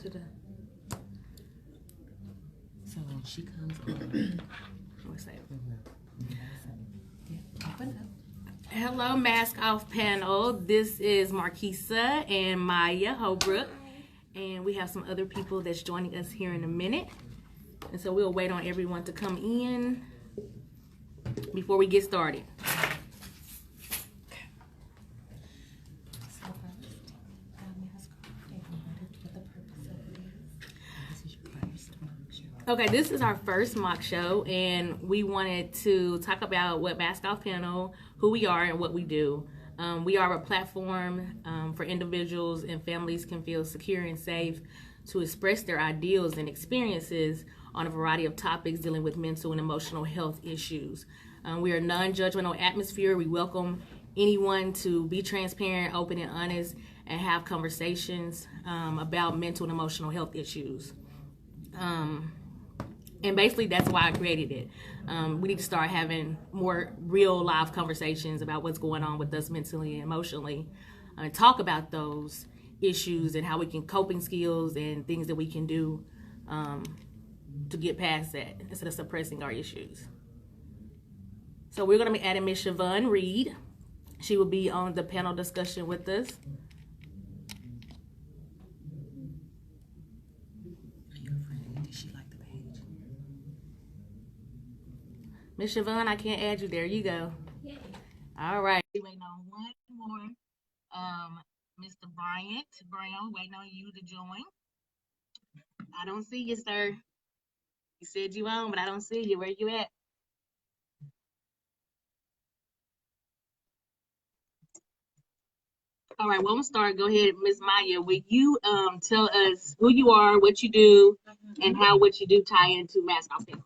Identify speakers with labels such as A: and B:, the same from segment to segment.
A: to the. So when she comes on, what's that? Yeah, open up. Hello, Mask Off panel. This is Marquisa and Maiah Holbrook, and we have some other people that's joining us here in a minute. And so we'll wait on everyone to come in before we get started. Okay, this is our first mock show, and we wanted to talk about what Mask Off Panel, who we are, and what we do. We are a platform for individuals and families can feel secure and safe to express their ideals and experiences on a variety of topics dealing with mental and emotional health issues. We are a non-judgmental atmosphere. We welcome anyone to be transparent, open, and honest, and have conversations about mental and emotional health issues. And basically, that's why I created it. We need to start having more real live conversations about what's going on with us mentally and emotionally, and talk about those issues and how we can coping skills and things that we can do to get past that instead of suppressing our issues. So we're going to be adding Miss Sha'von Reed. She will be on the panel discussion with us. Miss Sha'von, I can't add you. There you go. Yay. All right. We're waiting on one more. Mr. Bryant Brown, waiting on you to join. I don't see you, sir. You said you on, but I don't see you. Where you at? All right, well, I'm gonna start. Go ahead, Miss Maiah. Will you tell us who you are, what you do, and how what you do tie into Mask Off Panel?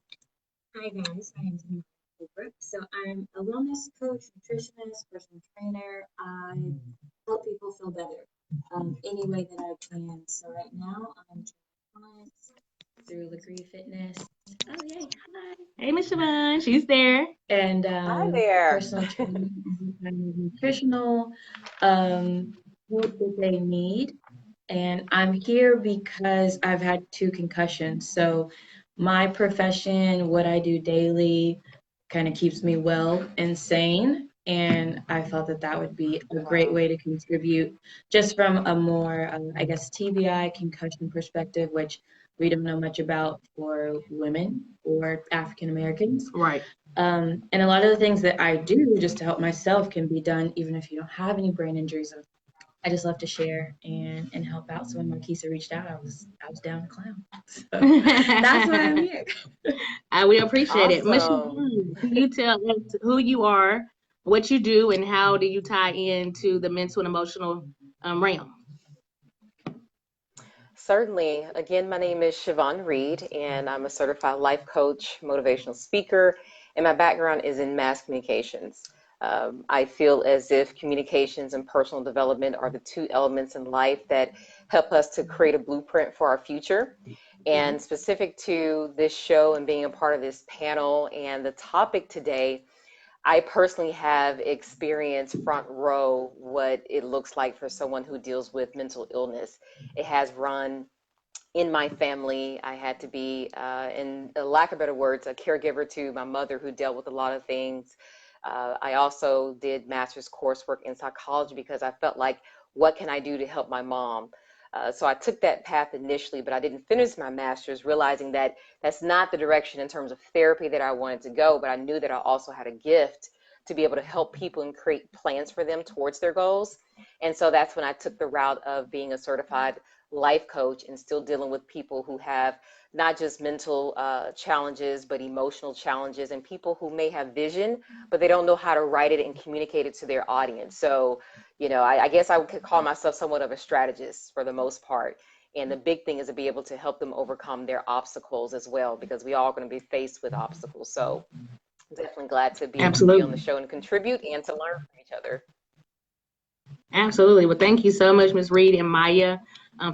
B: Hi guys, my name is Maiah Holbrook. So I'm a wellness coach, nutritionist, personal trainer. I help people feel better any way that I can. So right now I'm training clients through Legree Fitness. Oh yay! Hi.
A: Hey, Miss Sha'von, she's there.
B: And
C: Hi there.
B: personal training, nutritional help that they need. And I'm here because I've had 2 concussions. So my profession, what I do daily, kind of keeps me well and sane. And I felt that that would be a great way to contribute just from a more, I guess, TBI concussion perspective, which we don't know much about for women or African Americans.
A: Right.
B: And a lot of the things that I do just to help myself can be done even if you don't have any brain injuries. I just love to share and help out. So when Marquisa reached out, I was down to clown. So that's why I'm here.
A: We appreciate it. Miss
C: Awesome.
A: Sha'von, can you tell us who you are, what you do, and how do you tie into the mental and emotional realm?
C: Certainly. Again, my name is Sha'von Reed, and I'm a certified life coach, motivational speaker, and my background is in mass communications. I feel as if communications and personal development are the 2 elements in life that help us to create a blueprint for our future. And specific to this show and being a part of this panel and the topic today, I personally have experienced front row what it looks like for someone who deals with mental illness. It has run in my family. I had to be, in lack of better words, a caregiver to my mother who dealt with a lot of things. I also did master's coursework in psychology because I felt like, what can I do to help my mom? So I took that path initially, but I didn't finish my master's, realizing that that's not the direction in terms of therapy that I wanted to go, but I knew that I also had a gift to be able to help people and create plans for them towards their goals. And so that's when I took the route of being a certified life coach and still dealing with people who have not just mental challenges, but emotional challenges, and people who may have vision, but they don't know how to write it and communicate it to their audience. So, you know, I guess I could call myself somewhat of a strategist for the most part. And the big thing is to be able to help them overcome their obstacles as well, because we all going to be faced with obstacles. So definitely glad to be able to be on the show and contribute and to learn from each other.
A: Absolutely. Well, thank you so much, Ms. Reed and Maiah,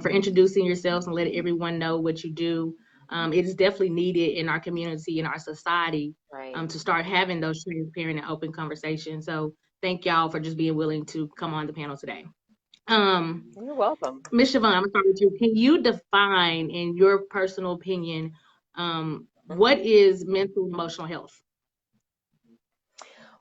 A: for introducing yourselves and letting everyone know what you do. It is definitely needed in our community, in our society,
C: Right.
A: to start having those transparent and open conversations. So thank y'all for just being willing to come on the panel today.
C: You're welcome.
A: Ms. Sha'von, I'm sorry with you. Can you define, in your personal opinion, what
C: Mhm.
A: is mental and emotional health?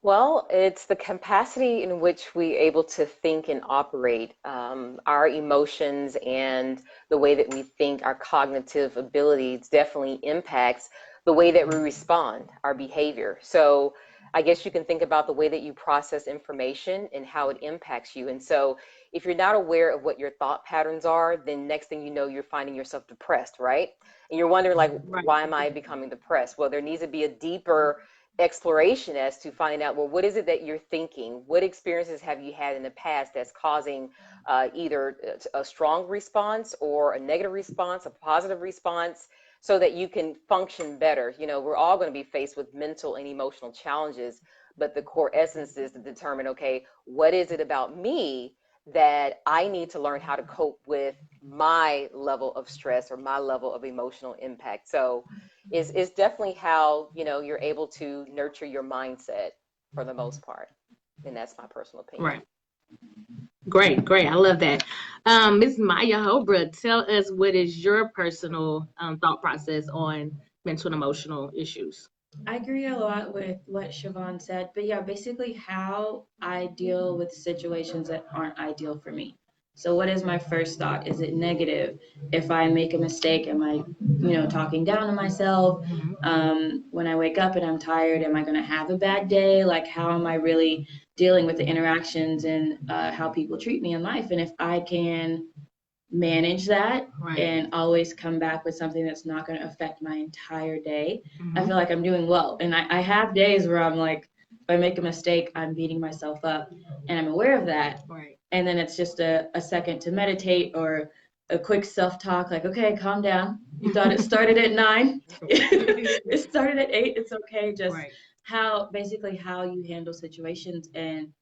C: Well, it's the capacity in which we able to think and operate. Our emotions and the way that we think, our cognitive abilities definitely impacts the way that we respond, our behavior. So I guess you can think about the way that you process information and how it impacts you. And so if you're not aware of what your thought patterns are, then next thing you know, you're finding yourself depressed, right? And you're wondering like,
A: Right.
C: why am I becoming depressed? Well, there needs to be a deeper exploration as to finding out, well, what is it that you're thinking? What experiences have you had in the past that's causing either a strong response or a negative response, a positive response, so that you can function better? You know, we're all going to be faced with mental and emotional challenges, but the core essence is to determine, okay, what is it about me that I need to learn how to cope with my level of stress or my level of emotional impact? So is definitely how, you know, you're able to nurture your mindset for the most part. And that's my personal opinion.
A: Right. Great, great. I love that. Ms. Maiah Holbrook, tell us what is your personal thought process on mental and emotional issues?
B: I agree a lot with what Siobhan said, but yeah, basically how I deal with situations that aren't ideal for me. So what is my first thought? Is it negative? If I make a mistake, am I, talking down to myself?
A: Mhm.
B: When I wake up and I'm tired, am I going to have a bad day? Like, how am I really dealing with the interactions and how people treat me in life? And if I can manage that
A: Right.
B: and always come back with something that's not going to affect my entire day, I feel
A: Mhm.
B: like I'm doing well. And I have days where I'm like, if I make a mistake, I'm beating myself up and I'm aware of that.
A: Right.
B: And then it's just a second to meditate or a quick self-talk, like, okay, calm down. You thought it started at 9. It started at 8. It's okay. Just
A: Right.
B: basically how you handle situations, and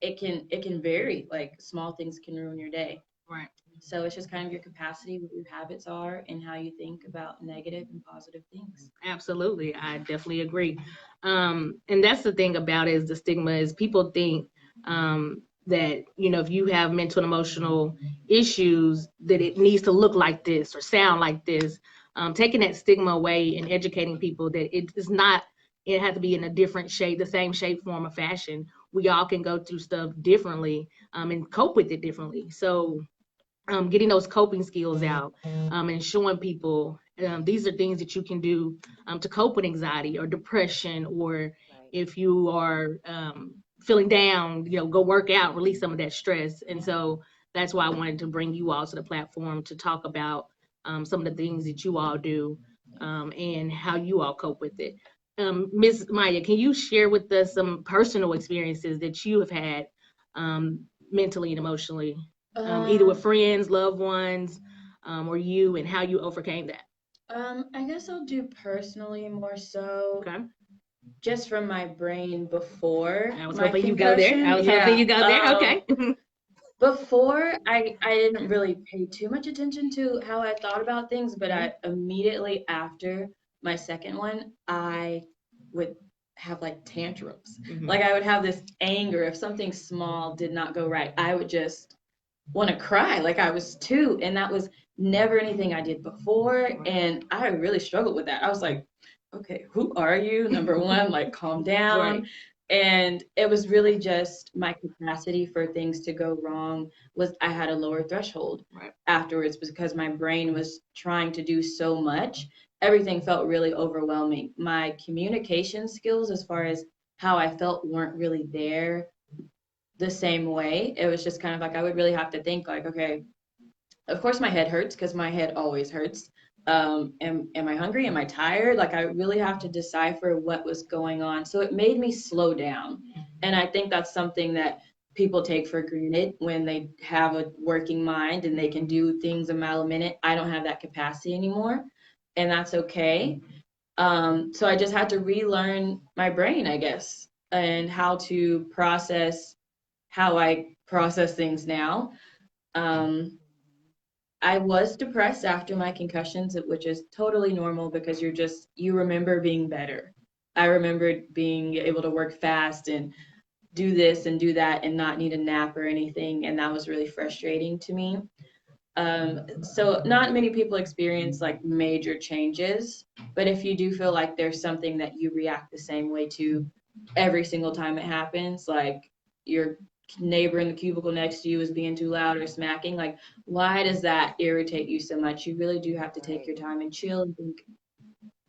B: it can vary. Like, small things can ruin your day.
A: Right.
B: So it's just kind of your capacity, what your habits are, and how you think about negative and positive things.
A: Absolutely. I definitely agree. And that's the thing about it, is the stigma is people think that, if you have mental and emotional issues, that it needs to look like this or sound like this. Taking that stigma away and educating people that it is not, it has to be in a different shape, the same shape, form, or fashion. We all can go through stuff differently and cope with it differently. So getting those coping skills out and showing people these are things that you can do to cope with anxiety or depression, or
C: Right.
A: if you are feeling down, go work out, release some of that stress. And so that's why I wanted to bring you all to the platform to talk about some of the things that you all do and how you all cope with it. Ms. Maiah, can you share with us some personal experiences that you have had mentally and emotionally, either with
B: Um,
A: friends, loved ones, or you, and how you overcame that?
B: I guess I'll do personally more so,
A: Okay.
B: just from my brain before
A: I was
B: my
A: hoping you go there. I
B: concussion.
A: was hoping
B: Yeah.
A: you go there. Okay.
B: Before, I didn't really pay too much attention to how I thought about things, but
A: Mhm.
B: I immediately after my second one, I would have like tantrums.
A: Mhm.
B: Like, I would have this anger if something small did not go right. I would just want to cry like I was 2, and that was never anything I did before, and I really struggled with that. I was like, okay, who are you? Number one, like, calm down.
A: Right.
B: And it was really just my capacity for things to go wrong. Was I had a lower threshold
A: Right.
B: afterwards because my brain was trying to do so much. Everything felt really overwhelming. My communication skills, as far as how I felt, weren't really there the same way. It was just kind of like I would really have to think, like, okay, of course my head hurts because my head always hurts. Am I hungry? Am I tired? Like, I really have to decipher what was going on. So it made me slow down. And I think that's something that people take for granted when they have a working mind and they can do things a mile a minute. I don't have that capacity anymore, and that's okay. So I just had to relearn my brain, I guess, and how I process things now. Um, I was depressed after my concussions, which is totally normal because you remember being better. I remembered being able to work fast and do this and do that and not need a nap or anything. And that was really frustrating to me. So not many people experience like major changes, but if you do feel like there's something that you react the same way to every single time it happens, like your neighbor in the cubicle next to you is being too loud or smacking, like why does that irritate you so much? You really do have to take your time and chill and think,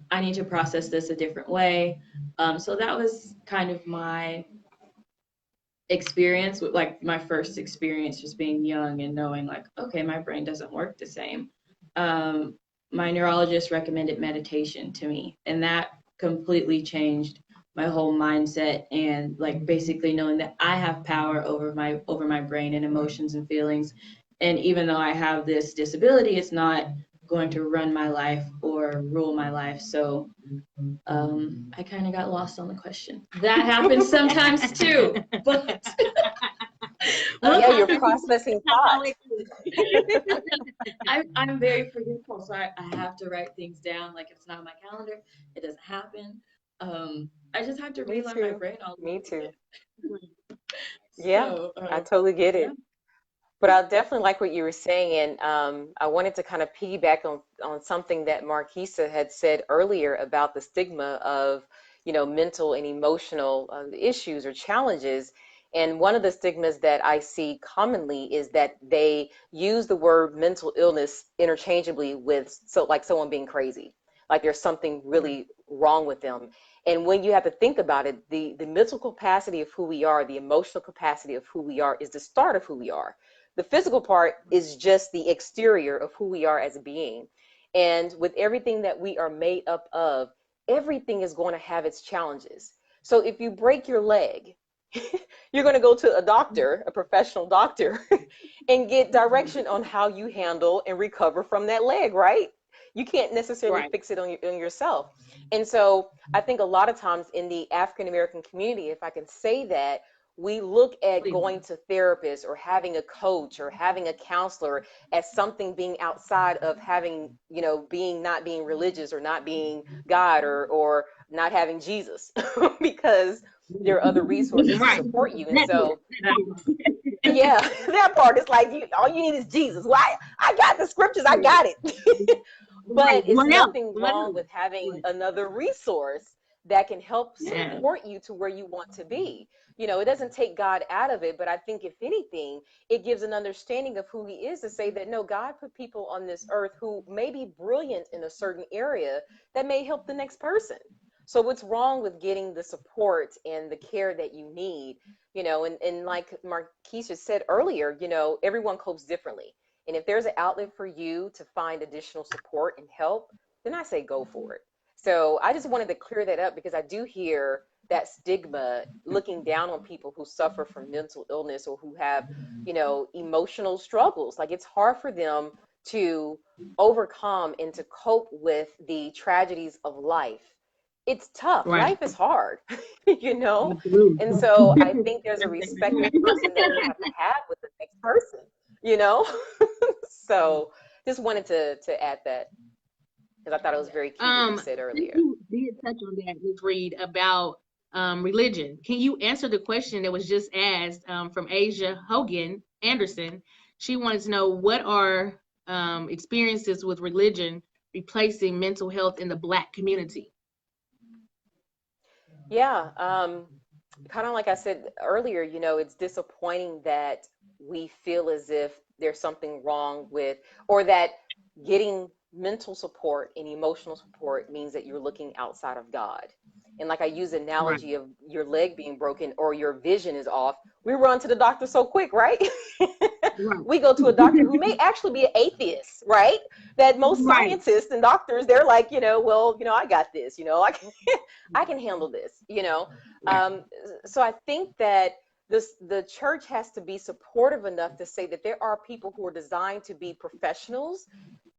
B: I need to process this a different way. So that was kind of my experience with like my first experience just being young and knowing like, okay, my brain doesn't work the same. My neurologist recommended meditation to me, and that completely changed my whole mindset, and like basically knowing that I have power over my brain and emotions and feelings. And even though I have this disability, it's not going to run my life or rule my life. So I kind of got lost on the question. That happens sometimes too, but
C: yeah, you're processing thoughts.
B: I'm very forgetful, so I have to write things down. Like if it's not on my calendar, it doesn't happen. I just have to
C: Me
B: relearn my
C: too.
B: brain all
C: Me
B: over
C: too.
B: again.
C: Yeah,
B: So
C: I totally get
B: yeah.
C: it. But I definitely like what you were saying, and I wanted to kind of piggyback on something that Marquisa had said earlier about the stigma of, mental and emotional issues or challenges. And one of the stigmas that I see commonly is that they use the word mental illness interchangeably with like someone being crazy, like there's something really wrong with them. And when you have to think about it, the mental capacity of who we are, the emotional capacity of who we are is the start of who we are. The physical part is just the exterior of who we are as a being. And with everything that we are made up of, everything is going to have its challenges. So if you break your leg, you're going to go to a doctor, a professional doctor, and get direction on how you handle and recover from that leg, right? You can't necessarily
A: Right.
C: fix it on yourself. And so I think a lot of times in the African American community, if I can say that, we look at going to therapists or having a coach or having a counselor as something being outside of having, being not being religious or not being God or not having Jesus because there are other resources to
A: Right.
C: support you. And
A: That
C: so,
A: part.
C: yeah, that part is like, all you need is Jesus. Why? I got the scriptures, I got it.
A: Right.
C: But it's
A: What else?
C: nothing
A: What
C: wrong
A: else?
C: with having another resource that can help
A: Yeah.
C: support you to where you want to be. It doesn't take God out of it, but I think if anything, it gives an understanding of who he is to say that no, God put people on this earth who may be brilliant in a certain area that may help the next person. So what's wrong with getting the support and the care that you need? And like Marquisha said earlier, everyone copes differently. And if there's an outlet for you to find additional support and help, then I say go for it. So I just wanted to clear that up because I do hear that stigma looking down on people who suffer from mental illness or who have, emotional struggles. Like it's hard for them to overcome and to cope with the tragedies of life. It's tough.
A: Right.
C: Life is hard, you know?
A: Absolutely.
C: And so I think there's a respectful person that we have with the next person, you know? So just wanted to add that because I thought it was very cute what you said earlier.
A: You did touch on that, Ms. Reed, about religion. Can you answer the question that was just asked from Asia Hogan Anderson? She wanted to know what are experiences with religion replacing mental health in the Black community?
C: Yeah, kind of like I said earlier, it's disappointing that we feel as if there's something wrong with, or that getting mental support and emotional support means that you're looking outside of God. And like I use the
A: Right.
C: analogy of your leg being broken or your vision is off, we run to the doctor so quick, right?
A: Right.
C: We go to a doctor who may actually be an atheist, right? That most
A: Right.
C: scientists and doctors, they're like, well, I got this, I can handle this,
A: Right.
C: So I think that the church has to be supportive enough to say that there are people who are designed to be professionals